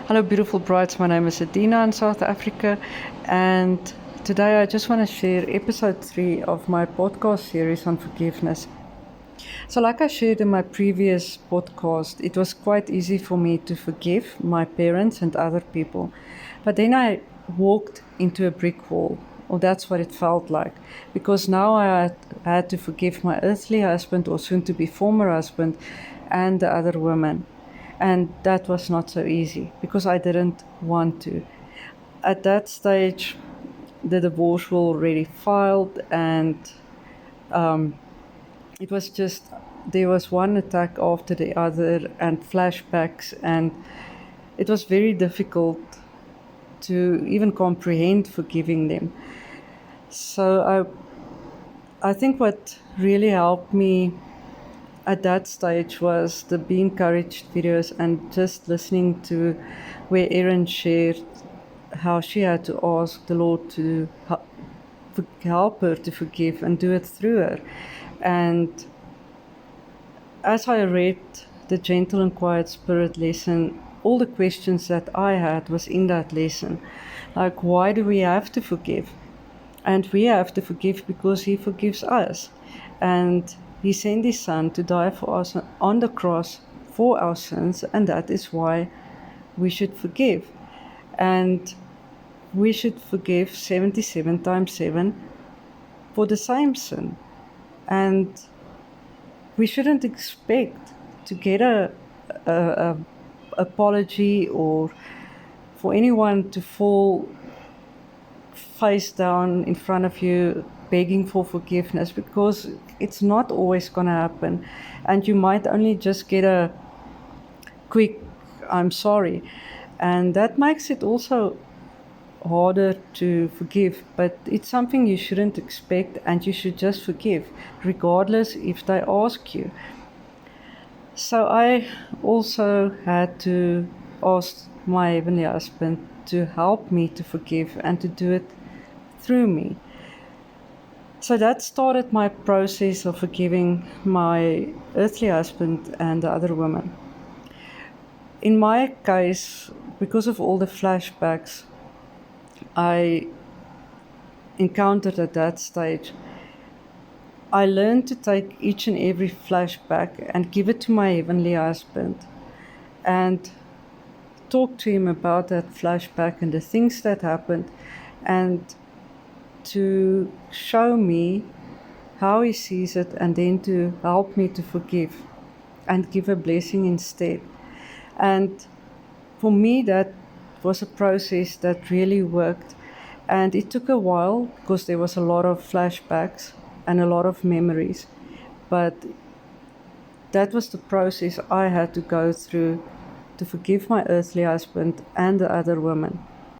Hello, beautiful brides. My name is Adina in South Africa, and today I just want to share episode 3 of my podcast series on forgiveness. So, like I shared in my previous podcast, it was quite easy for me to forgive my parents and other people, but then I walked into a brick wall, or that's what it felt like, because now I had to forgive my earthly husband, or soon to be former husband, and the other woman. And that was not so easy because I didn't want to. At that stage, the divorce was already filed, and it was just there was one attack after the other and flashbacks, and it was very difficult to even comprehend forgiving them. So I think what really helped me at that stage was the Be Encouraged videos and just listening to where Erin shared how she had to ask the Lord to help her to forgive and do it through her. And as I read the Gentle and Quiet Spirit lesson, all the questions that I had was in that lesson. Like, why do we have to forgive? And we have to forgive because He forgives us. And He sent His Son to die for us on the cross for our sins, and that is why we should forgive. And we should forgive 77 times 7 for the same sin. And we shouldn't expect to get a apology or for anyone to fall face down in front of you begging for forgiveness, because it's not always going to happen, and you might only just get a quick I'm sorry, and that makes it also harder to forgive. But it's something you shouldn't expect, and you should just forgive regardless if they ask you. So I also had to ask my heavenly husband to help me to forgive and to do it through me. So that started my process of forgiving my earthly husband and the other woman. In my case, because of all the flashbacks I encountered at that stage, I learned to take each and every flashback and give it to my heavenly husband and talk to him about that flashback and the things that happened, and to show me how he sees it, and then to help me to forgive and give a blessing instead. And for me, that was a process that really worked. And it took a while because there was a lot of flashbacks and a lot of memories. But that was the process I had to go through to forgive my earthly husband and the other woman.